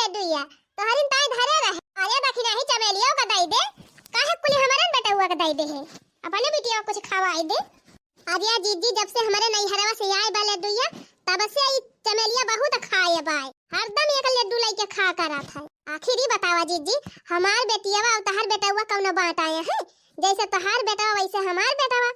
लड्डूया तोहरिन ताई धरे रहे। अरे दखिना ही चमेलिया का दई दे काहे कुली हमारे बेटा हुआ का दई दे है अपने बिटिया कुछ खवाई दे। अरे जीजी जब से हमारे नैहरवा से आए बा लड्डूया तब से ई चमेलिया बहुत खाए बाय हरदम एक लड्डू लेके खा कर था। आखिर ही बतावा जीजी हमार बेटियावा और तहार बेटा हुआ कौन बांट आए हैं? जैसे तहार बेटा वैसे हमार बेटावा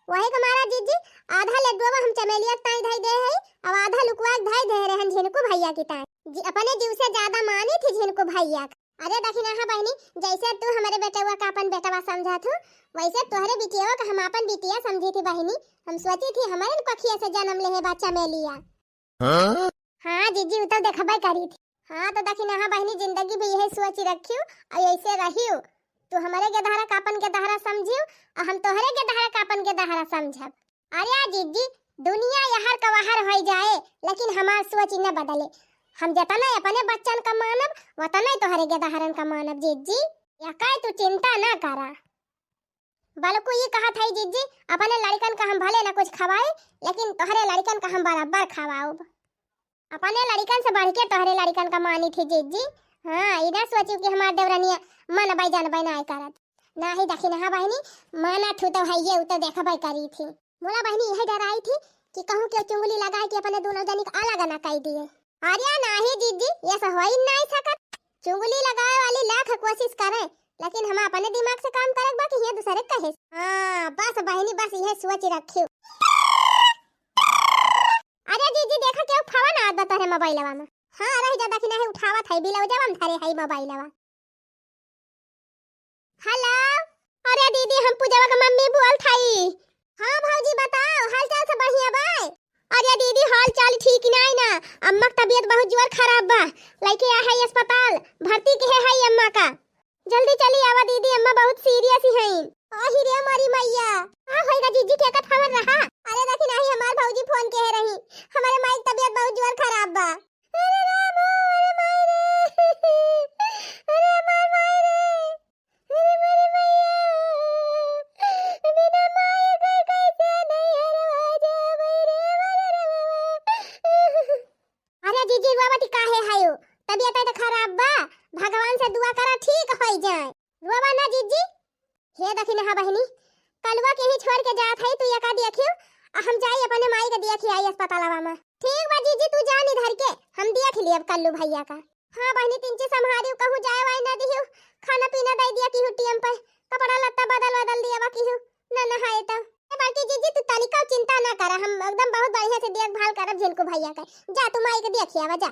वही हमारा जीजी आधा लड्डूवा हम चमेलिया ताई धई दे है और आधा लुकवा धई दे रहन झिनको भैया की ताई जी अपने जीव से ज्यादा मानी थी झिनको भैया। अरे दखिना हा बहनी जैसे तू हमारे बेटवा का अपन बेटवा समझा थू वैसे तोहरे बिटिया का हम अपन बिटिया समझी थी बहनी। हम सोची थी हमारे पखिया से जन्म ले है बच्चा मेलिया। हाँ जीजी उतर देखबे करी थी। हाँ तो दखिना हा बहनी जिंदगी भी यही सोच रखियो और ऐसे रहियो तू हमारे के दहरा कापन के दहरा समझियो और हम तोहरे के दहरा कापन के दहरा समझब। अरे जीजी दुनिया यहर का वहर हो जाए लेकिन हमार सोच न बदले। हम जतना अपने बच्चन का मानब वतना तोहरे के दहरन का मानब जीजी। या काय तू चिंता ना करा। बल्कि ये कहा था जीजी अपने लड़कन का हम भले ना कुछ खवाए लेकिन तोहरे लड़कन का हम बराबर खवाओ। अपने लड़कन से बढ़ के तोहरे लड़कन का मानी थी जीजी। हाँ इधर सोचू कि हमार देवरानिया मन बाई जान बाई ना करत ना ही दखिना हा बहनी माना थू तो है ये उतर देखबे करी थी। मोला बहनी यही डर आई थी कि कहूं कि चुंगली लगा के अपने दोनों जनी का अलग ना कर दिए। अरे नहीं जीजी ये सब हो ही नहीं सकत। चुंगली लगाए वाली लाख कोशिश करे लेकिन हम अपने दिमाग से काम करक बा कि ये दूसरे कहे। हां बस बहनी बस यही सोच रखियो। अरे जीजी देखा क्यों फोन आत बा तोरे मोबाइलवा में। हां रह जा दखिना है उठावत है बिलव जब हम धरे है मोबाइलवा। हेलो अरे दीदी हम पूजावा का मम्मी बोल थाई। हां भौजी बताओ हाल चाल सब बढ़िया बा? अरे दीदी हाल चाल ठीक नहीं ना अम्मा की तबीयत बहुत जोर खराब बा लेके आ है अस्पताल भर्ती के है अम्मा का। जल्दी चली आवा दीदी अम्मा बहुत सीरियस है। आही रे हमारी मैया हां होएगा जीजी के का खबर रहा। अरे देखी नहीं हमार भौजी फोन के रही हमारे माई की तबीयत बहुत जोर खराब बा। अरे राम अरे माई रे अरे मार माई रे अरे मारी मैया बिना माई के कैसे नहीं हरवा जावे रे। अरे जीजी रोवती काहे हायो तबीयत तो खराब बा भगवान से दुआ करा ठीक हो जाए। रोवा ना जीजी। हे दखिना हा बहनी कलवा के ही छोड़ के जात है तू एका देखियो हम जाई अपने माई के देखी आई अस्पतालवा में। ठीक बा जीजी तू जान इधर के हम देख लियब कल्लू भैया का। हां बहनी तिनचे संभारियो कहूं जाए वाई ना दियो खाना पीना दे दिया की टीएम पे कपड़ा लत्ता बदल दिया बा की ना नहाए तो। बाकी जीजी तू तनिका चिंता ना कर हम एकदम बहुत बढ़िया से देखभाल करब झिनको भैया का। जा तू माई के देखिया बा जा।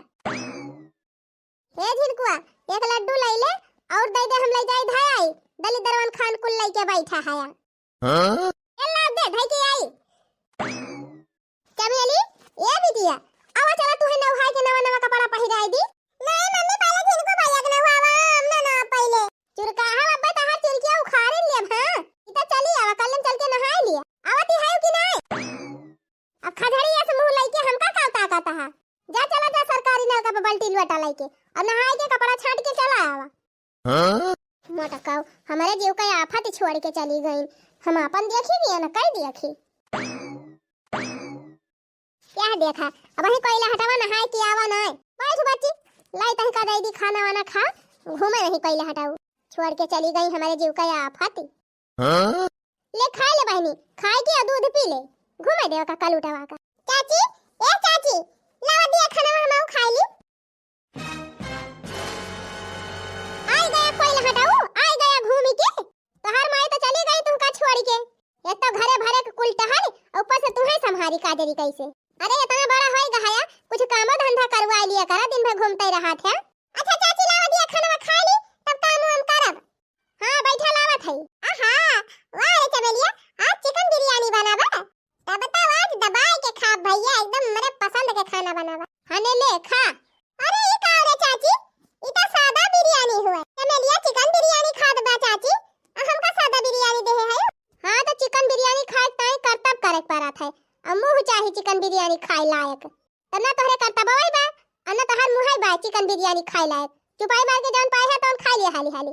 हे झिनकुआ एक लड्डू ले ले और दे दे हम ले जाई धाई दली दरवन खान कुल लेके बैठा है। हां ए ला दे भाई के आई चमेली ए बिटिया आवा चला तू है नहाए के नवा नवा कपड़ा पहिराई दी। नहीं मम्मी पहले झिनको भैया के नहावा हम ना पहले चुरका हा अब्बा तहार चुरकिया उखाड़ लेब। हां इता चली आवा कलम चल के नहाए लिया आवती है कि नहीं। अब खजड़िया से मुंह लेके हमका कावता कहता है जा चला जा सरकारी नल का बाल्टी लुटा लेके और नहाए के कपड़ा छांट के चला आवा। हां मोटा काऊ हमारे जीव का आफत छोड़ के चली गई हम अपन देखी नहीं ना कई देखी क्या देखा अब ही कोयला हटावा नहाए की आवा नहीं बैठ बच्ची लाई तह का दे दी खाना वाना खा घूमे नहीं कोयला हटाऊ छोड़ के चली गई हमारे जीव का आफत। हां ले खा ले बहनी खाए के दूध पी ले घूमे देवा का कल उठावा का। चाची ए चाची लावा दिया खाना हम खा ली। आई गया कोयला हटाऊ आई गया घूम के तोहर माई तो चली गई तुमका छोड़ के एक तो घरे भरे के कुल टहल ऊपर से तू है संभारी काजरी कैसे। अरे इतना बड़ा होई गया कुछ काम धंधा करवा लिया करा दिन भर घूमते रहा था। अच्छा चाची लावा दिया खाना खा ली तब काम हम करब। हां बैठा लावत है। आहा वाह रे चमेलिया आज चिकन बिरयानी बनावा तब बताओ आज दबाए के खा भैया एकदम मेरे पसंद के खाना बनावा। हने ले खा। अरे ये का रे चाची इता सादा बिरयानी हुआ चमेलिया चिकन बिरयानी खा दबा चाची हमका सादा बिरयानी दे है। हां तो चिकन बिरयानी खाए ताई कर्तव्य करे परत है मुंह चाहे चिकन बिरयानी खाए लायक तना तोहरे कर्तव्य होई बा अन्ना तोहर मुंह है बा चिकन बिरयानी खाए लायक चुपाई मार के जान पाए है तो खा लिया हाली हाली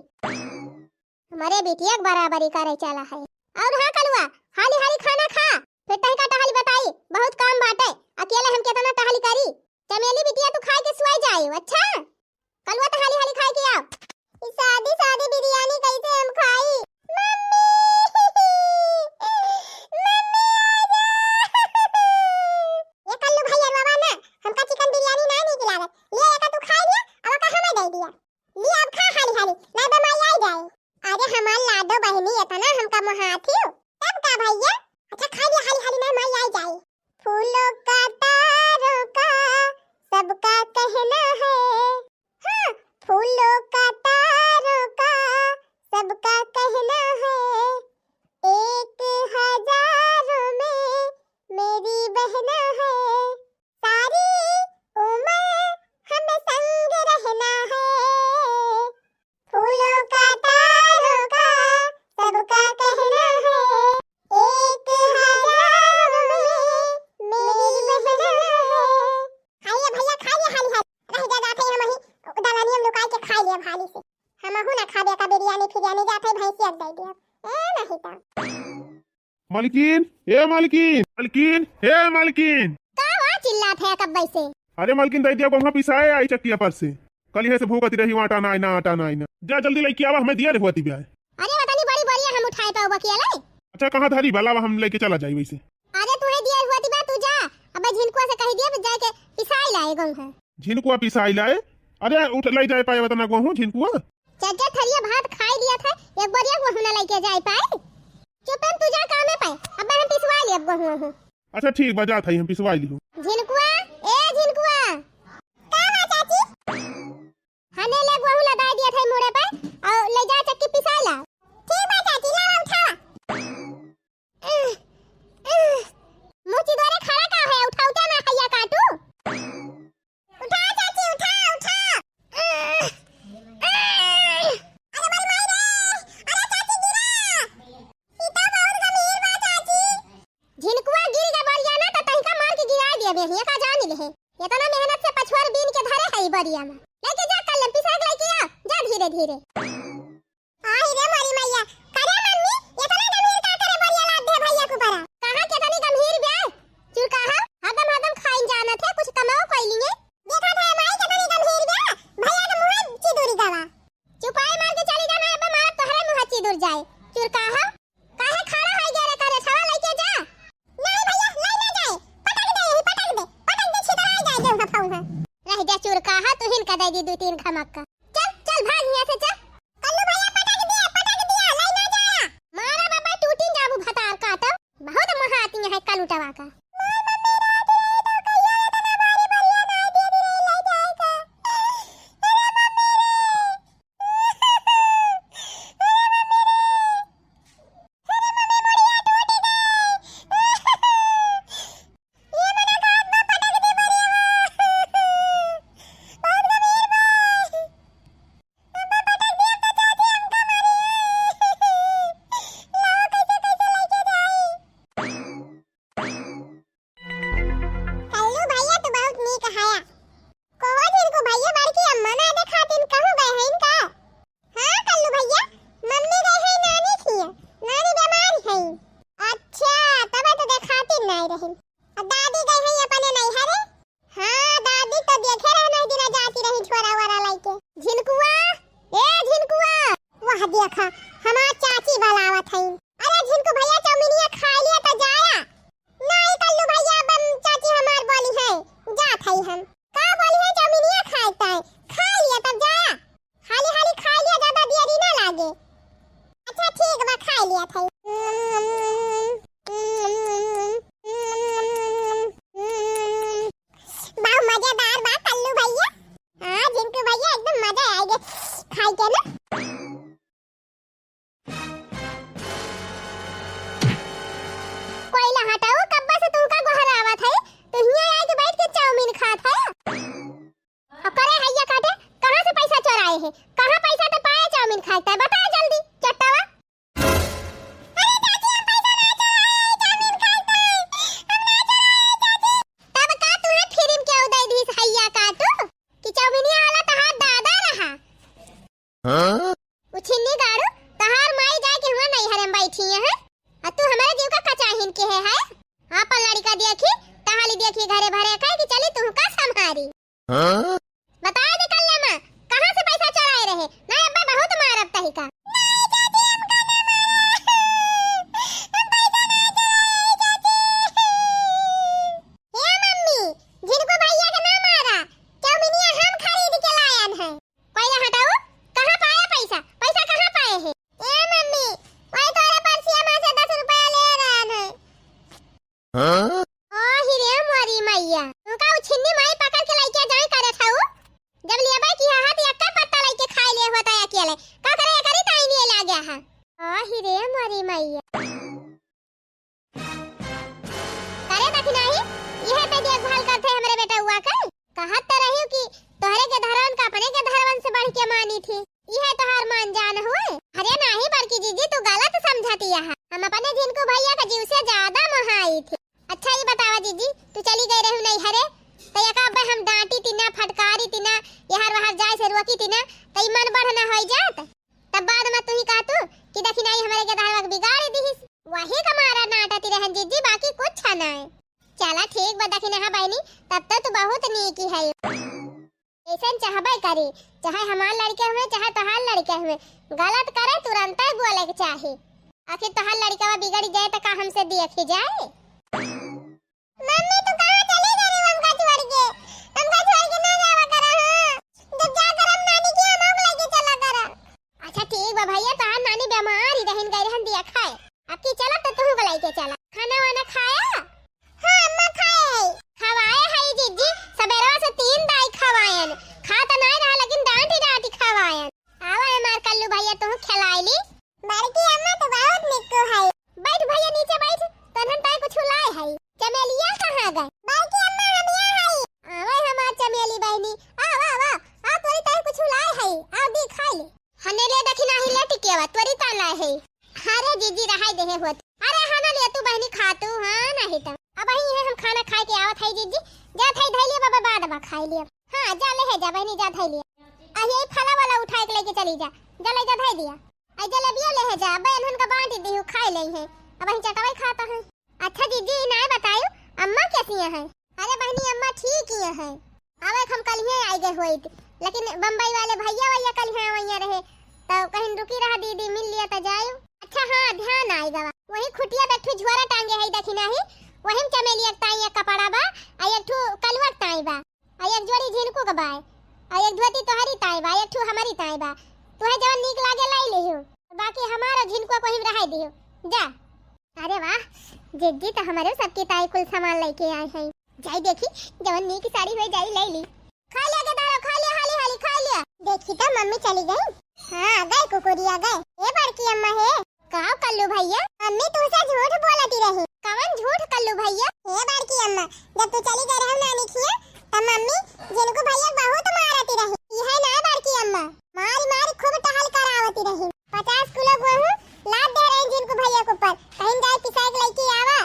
हमारे बेटिया बराबरी करे चला है। और हां कलवा हाली हाली खाना खा फिर तही का टहली बताई बहुत काम बाटे अकेले हम केतना टहली करी। चमेली बिटिया तू खाए के सुई जाई अच्छा कलवा कहना है, हाँ फूलों का तारों का सबका कहना है, 1000 में मेरी बहना है, सारी उम्र हमें संग रहना है, फूलों का तारों का सबका कहना है, 1000 में मेरी बहना है। खाइए भैया खाइए, हाली हाली रह जा जाते हम ही दलानियम लुकाई के खा लिए हाली से, हम हूं ना खाबे का बिरयानी फिरयानी जाते भैंसिया दे दिया ए नहीं ता मालकिन, ए मालकिन, मालकिन, ए मालकिन। का वहां चिल्लात है कब से? अरे मालकिन दे दिया गोंगा पिसाए आई चक्किया पर से, कल है से भूखती रही आटा ना आटा ना जा जल्दी लेके आवा, हमें दिया रे हुआती ब्याह। अरे पता नहीं बड़ी बढ़िया हम उठाए पाओ बकिया ले। अच्छा कहां धारी भला हम लेके चला जाई वैसे। अरे तू है दिया हुआती बा, तू जा अब झिनकुआ से कह दिया जाके पिसाई लाए गोंगा। झिनकुआ पिसाई लाए? अरे उठ ले जाए पाए बता ना गोहू झिनकुआ। चाचा थरिया भात खाई लिया था, एक बढ़िया गोहू ना लेके जाए पाए। चुपन तू जा काम में पाए, अब हम पिसवा लिए अब गोहू। अच्छा ठीक बजा था हम पिसवा ली हूं। झिनकुआ, ए झिनकुआ। का बा चाची? हने ले गोहू लगा दिया था मोड़े पर और ले जा चक्की पिसा ला। ठीक बा चाची, ला उठा। मुची द्वारे खड़ा का है, उठा उठा ना हैया काटू। उठा चाची उठा उठा। अरे बल माई रे, अरे चाची गिरा। सीता बहुत गंभीर बा चाची। झिनकुआ गिर गया बढ़िया ना, तो तहिका मार के गिरा दिया बेहिया का जान ले है। इतना मेहनत से पछवार बीन के धरे है बढ़िया में। लेके जा कल पिसा के लेके आ, जा धीरे धीरे। आई रे मारी मैया, करे मम्मी इतना गंभीर का करे बढ़िया लाद दे भैया को परा। कहां के तनी गंभीर बे? चुर कहा हदम हदम खाइन जाना थे, कुछ कमाओ कोई लिए। देखा था माई के तनी गंभीर बे, भैया के मुंह चिदूरी गवा। चुपाई मार के चली जाना, अब मार तोहरे मुंह चिदूर जाए। चुर कहा काहे खड़ा है गेरे करे, छवा लेके जा। नहीं भैया ले ना जाए, पटक दे छितरा जाए जो हफाऊंगा। रह जा चुर कहा, तू हिन का दे दी 2-3 खमक्का। चल चल भाग यहां से चल। कल्लू भैया पटक दिया ले ना जाया। मारा बाबा टूटी जाबू भतार काटो, बहुत महाती है कलुटवा का। दादी गई है अपने नैहरे। हाँ दादी तो देखे रहना दिना जाती रही छोरा वरा लाइके। झिनकुआ, ए झिनकुआ, वह देखा हमार चाची बुलावत है। अरे झिनकू भैया चौमिनिया खा लिया तो जाया। नहीं कल्लू भैया बम चाची हमार बोली है, जात है हम। का बोली है चौमिनिया खाता है, खा लिया तब जाया। हाली हाली खा लिया, ज्यादा देरी ना लागे। अच्छा ठीक बा खा लिया था। मजेदार बात कल्लू भैया। हाँ झिनकू भैया एकदम मजा आएगा खाई के ना। कोयला हटाओ, कब्बा से तुमका गोहरावत है, तो हिया आए के बैठ के चाउमीन खात है। अब करे हैया काटे, कहां से पैसा चोराए है, कहां पैसा तो पाए चाउमीन खाता है, बता जल्दी चट्टावा। अरे चाची हम पैसा ना चोराए, चाउमीन खाता है, हम ना चोराए चाची। तब का तू है फिर के उदय दी हैया काटू कि चाउमीनिया वाला तहार दादा रहा। हां उछिन्नी गाड़ू तहार माई जाए के हुआ नहीं हरम बैठी है। आ तू हमारे जीव का कचाहिन के है। आपन लड़का देखी तहाली देखी घरे भरे कहे कि चली तू का संभारी। हां बता दे कल्ले मां कहां से पैसा चुराए रहे। ना अब्बा बहुत मारब तही का। नहीं किया ले का करे करी ताई नहीं ला गया है आही रे मारी मैया करे बाकी नहीं यह पे देखभाल करते हमरे बेटा हुआ का कहत तो रही कि तोहरे के धरन का अपने के धरवन से बढ़ के मानी थी यह तो हार मान जान हुए अरे नहीं बड़की जीजी तू गलत समझती है हम अपने जिनको भैया का जीव से ज्यादा महाई थी अच्छा ये बतावा जीजी तू चली गई रहू नहीं हरे तो यका अब हम डांटी तीना फटकारी तीना यहर वहर जाए से रोकी तीना तई मन बढ़ना होई जात तब बाद में तू ही कह तू कि देखी नहीं हमारे के धरवा बिगाड़ दी वही का मारा नाटती रहन जीजी बाकी कुछ ना है चला ठीक बा देखी ना बहनी तब तो तू बहुत नीकी है ऐसन चाहबे करी चाहे हमार लड़के हुए चाहे तोहार लड़के हुए गलत करे तुरंत ही बोले के चाहे आखिर तोहार लड़का बिगड़ जाए तो का हमसे देखी जाए मम्मी तू कहां चली गई हमका छोड़ के ना जावा करा जब जा कर हम नानी की अमोग लेके चला करा अच्छा ठीक बा भैया तोहार नानी बीमार ही रहन गई रहन दिया खाए आपकी चला तो तू बुलाई के चला खाना वाना खाया हां अम्मा खाए खवाए है जीजी सवेरा से 3 दाई खवायन खा तो नहीं रहा लेकिन डांटी डांटी खवायन आवा हमार कल्लू भैया तू खिलाई ली बड़की अम्मा तो बहुत निक्को है बैठ भैया नीचे बैठ तनहन ताई कुछ लाए है चमेलिया कहां गए बड़की अम्मा हम यहां है आवा हमार चमेली बहनी आवा आवा आ तोरी ताई कुछ लाए है आ दी खाई ले हने ले देखी नाही ले टिकेवा तोरी ता लाए है अरे जीजी रहाई देहे होत अरे हना ले तू बहनी खा तू हां नहीं त अब ही है हम खाना खा के आवत है जीजी जा थाई धैले बाबा बाद में खाई लिया हां जा ले है जा बहनी जा थाई लिया आ ये फला वाला उठा के लेके चली जा ले जा धाई दिया आई जलेबिया ले है जा बहन का बांट दी हूं खाई ले है अब हम चटवाई खाता है अच्छा जीजी ना बतायो अम्मा कैसी है अरे बहनी अम्मा ठीक ही है अब हम कल ही आई गए हुई लेकिन बम्बई वाले भैया कल ही वहीं रहे तो कहीं रुकी रहा दीदी मिल लिया तो जायो अच्छा हां ध्यान आएगा वही खुटिया बैठे झुआरा टांगे है देखी नहीं वही चमेली एक ताई एक कपड़ा बा आ एक ठो कलवा ताई बा आ एक जोड़ी झिनको का बा आ एक धोती तोहरी ताई बा एक ठो हमारी ताई बा तोहे जवन नीक लागे लाई लेहियो बाकी हमारा झिनको को ही रहाई दियो जा अरे वाह जिद्दी तो हमारे सबकी ताई कुल सामान लेके आए हैं जाई देखी जवन नीक साड़ी होई जाई ले ली खा लिया के दारो खा लिया हाली हाली खा लिया देखी तो मम्मी चली गई हां गए कुकुरिया गए ए बड़की अम्मा है का कल्लू भैया मम्मी तुझसे झूठ बोलती रही कवन झूठ कल्लू भैया हे बड़की अम्मा जब तू चली गई रहू नानी खिया तब मम्मी जिनको भैया बहुत मारती रही ये है ना बड़की अम्मा मारी मारी खूब टहल करावती रही 50 किलो गेहूं लाद दे रही जिनको भैया के ऊपर कहीं जाए पिसाई के लेके आवा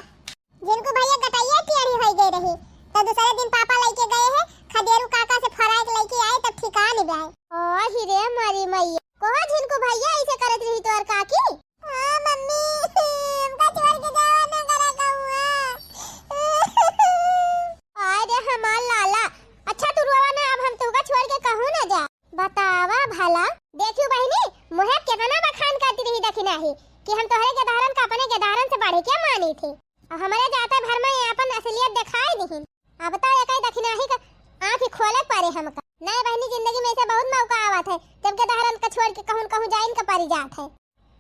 जिनको भैया गटैया टियारी हो गई रही तो दूसरे दिन पापा लेके गए हैं खदेरू काका से फराई के लेके आए तब ठिकाने पे आए ओ हिरे मारी मैया कोहा जिनको भैया ऐसे करत रही तोर काकी हां मम्मी हमका छोड़ के जावा ना करा कहूं अरे हमार लाला अच्छा तू रोवा ना अब हम तुका छोड़ के कहूं ना जा बतावा भला देखियो बहनी मोहे कितना बखान करती रही देखी नहीं कि हम तोहरे के धारण का अपने के धारण से बढ़े के मानी थी और हमारे जाते भर में अपन असलियत दिखाई दी अब तो ये कहीं देखी नहीं का आंख खोले पारे हमका नहीं बहनी जिंदगी में से बहुत मौका आवत है जब के धारण का छोड़ के कहूं जाइन का परी जात है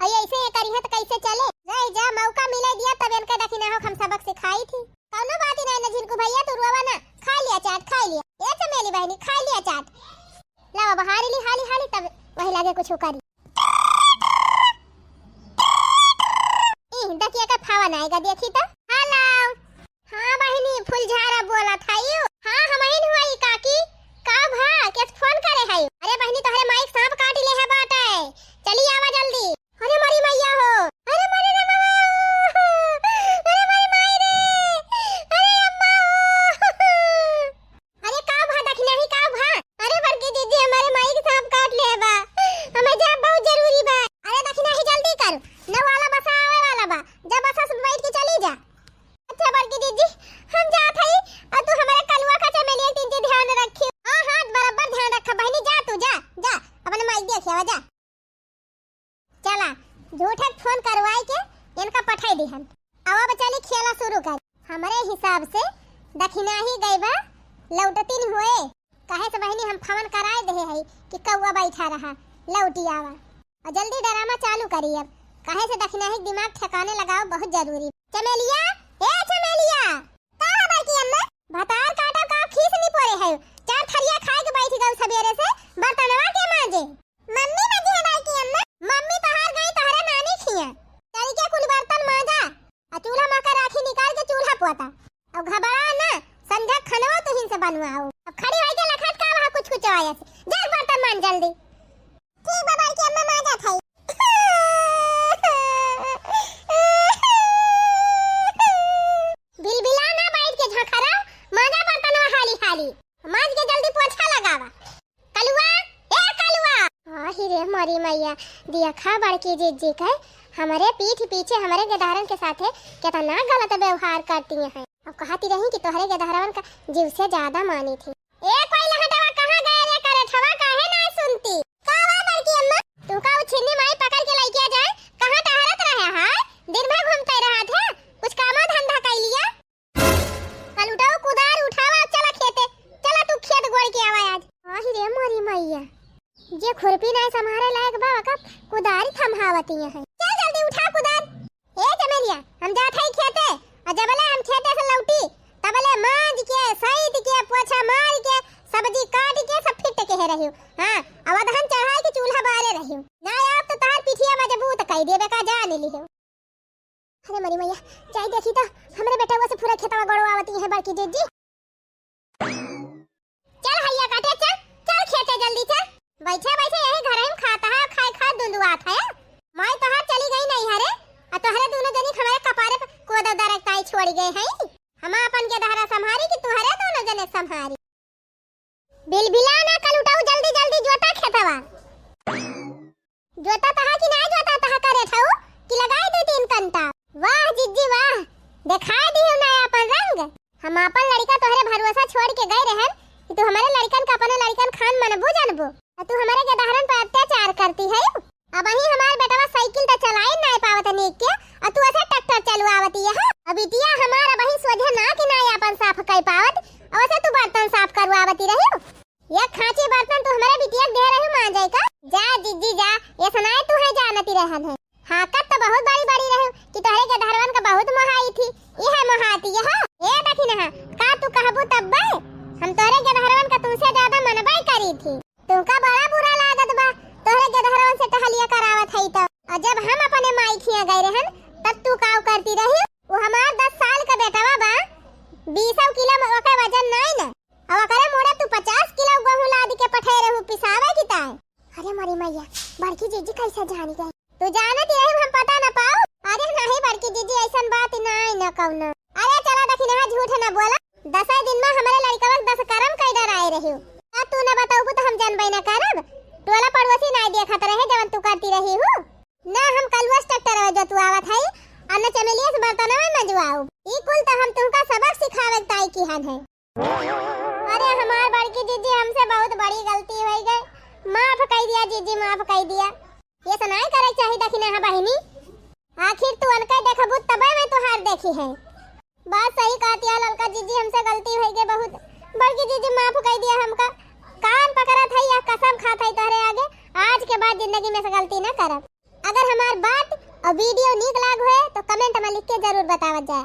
अय ऐसे ये करी है तो कैसे चले रह जा मौका मिले दिया तब इनका देखी ना हो हम सबक सिखाई थी कौनो बात ही नहीं ना जिनको भैया तू रोवा ना खा लिया चाट खा लिया ये चमेली बहनी खा लिया चाट लावा बहारी ली हाली हाली तब वही लागे कुछ करी देखिए का फावन आएगा देखी तो हेलो हां बहनी फुलझारा बोला था यू हां हम ही हुई काकी का भा के फोन करे है अरे बहनी तोहरे माइक सांप काट ले है बाटे चली आवा जल्दी अरे मारी मैया हो अरे मारी रे मामा अरे मारी माई रे अरे अम्मा अरे का भा देख नहीं का भा अरे बड़की दीदी हमारे माइक सांप काट ले बा हमें जा बहुत जरूरी बा अरे देख नहीं जल्दी कर न वाला बसा आवे वाला बा जब बसा से बैठ के चली जा अच्छा बड़की दीदी हम जात हई और तू हमारे कलवा का चमेली तीन जी ध्यान रखियो हां हां बराबर ध्यान रख बहनी जा तू जा जा अपने माइक देख आवा जा चला झूठे फोन करवाई के इनका पठाई दी हम अब चली खेला शुरू कर हमारे हिसाब से दक्षिणा ही गई बा लौटती नहीं हुए काहे से बहनी हम फोन कराए दे है कि कौवा बैठा रहा लौटी आवा और जल्दी ड्रामा चालू करी अब काहे से दक्षिणा ही दिमाग ठिकाने लगाओ बहुत जरूरी चमेलिया ए चमेलिया का है की अम्मा भतार काटा का खीस नहीं पड़े है चार थरिया खाए के बैठ गई सवेरे से बर्तनवा के मांजे मम्मी मजे आया से जा बर्तन मान जल्दी। ठीक बा बड़की अम्मा माजा थाई। बिलबिला ना बैठ के झखरा माजा बर्तन हाली हाली माज के जल्दी पोछा लगावा। कलुआ ए कलुआ आही रे मरी मैया दिया खा बड़की जीजी के हमारे पीठ पीछे हमारे गधारन के साथे कितना गलत व्यवहार करती हैं। अब कहती रही कि तोहरे गधारन का जीव से ज्यादा मानी थी। ए कोई लहटवा कहां गए रे करे ठवा काहे ना सुनती कावा बड़की अम्मा तू का छिन्नी माई पकड़ के लेके जाए कहां टहरत रहे है दिन भर घूमते रहा था कुछ कामा धंधा कर लिया। कल उठाओ कुदार उठावा चला खेते चला तू खेत गोड़ के आवा आज। आही रे मरी मैया जे खुरपी नहीं संभाले लायक बाबा का कुदारी थमहावती है। चल जल्दी उठा कुदार। ए चमेलिया हम जात है खेते और जबले हम खेते से लौटी तबले मांज के सईद के पोछा मार के सब्जी काट के सब फिट के रहियो। हां अवधान चढ़ाई के चूल्हा बारे रहियो ना आप तो तार पिठिया मजबूत कई देबे का जान लियो। अरे मरी मैया जाई देखी तो हमरे बेटा से पूरा खेतवा गड़वावती है बड़की जीजी। चल हैया काटे चल खेते जल्दी चल बैठे बैठे यही घर में खाता है खाए खा दुंदुआत है। माई तो हाथ चली गई नहीं हरे और तोहरे दोनों जनी हमारे कपारे पे कोदा दरकताई छोड़ गए हैं। हम अपन के दहरा संभारी कि तोहरे दोनों जने संभारी। बिलबिला ना कल उठाओ जल्दी जल्दी जोता खेतवा जोता तहा कि नहीं जोता तहा करे थाओ कि लगाई दे 3 घंटा। वाह जिज्जी वाह दिखाई दियो ना अपन रंग। हम अपन लड़का तोहरे भरोसा छोड़ के गए रहन कि तू हमारे लड़कन का अपन लड़कन खान मनबू जानबू तू हमारे गधारन पर अत्याचार करती है। अब ही हमार बेटवा साइकिल तो चलाई नहीं पावत नीक के और तू ऐसे ट्रैक्टर चलवावती है। अब इतिया हमार अब ही सोझे ना कि ना अपन साफ कर पावत और ऐसे तू बर्तन साफ करवावती रही। ये खांची बर्तन तू हमारे बिटिया दे रही मान जाए का जा जिज्जी जा ये सुनाए तू है जानती रहन है। हाकत तो बहुत बड़ी बड़ी रही कि तोहरे गधारवन का बहुत महाई थी ये है महाती है। ए देखी ना का तू कहबू तब हम तोहरे गधारवन का तुमसे ज्यादा मनबाई करी थी। तुमका बड़ा बुरा लागत बा तोहरे गधारवन से टहलिया करावत है तो और जब हम अपने माई खिया गए रहन तब तू काव करती रही। वो हमार 10 साल का बेटावा बा 20 किलो ओके वजन नहीं ना और करे मोड़े तू 50 किलो गेहूं लाद के पठे रहू पिसावे की ताए। अरे मरी मैया बड़की जीजी कैसे जानी गई तू जानती रही हम पता ना पाओ। अरे नहीं बड़की जीजी ऐसन बात नहीं न कहना। अरे चला देखी ना झूठ ना बोला 10 दिन में हमारे लड़का 10 करम कई डर आए रही अब तू न बताऊ तो हम जानबे ना करब। टोला पड़ोसी नहीं देखत रहे जवन तू करती रही हूं ना हम कलवस ट्रैक्टर जो तू आवत है और न चमेलिया से बर्तन में मजवाऊ ई कुल तो हम तुमका सबक सिखावे ताई की हन है। अरे हमार बड़की जीजी हमसे बहुत बड़ी गलती हो गई माफ कर दिया जीजी माफ कर दिया। ये तो नहीं करे चाहिए देखी ना बहिनी आखिर तू अनके देखबू तबे मैं तुहार देखी है। बात सही कहती है ललका जीजी हमसे गलती हो गई बहुत बड़की जीजी माफ कर दिया हमका कान पकड़ा था या कसम खाता है तोहरे आगे आज के बाद जिंदगी में से गलती ना करब। अगर हमार बात और वीडियो नीक लाग होए तो कमेंट में लिख के जरूर बतावत जाए।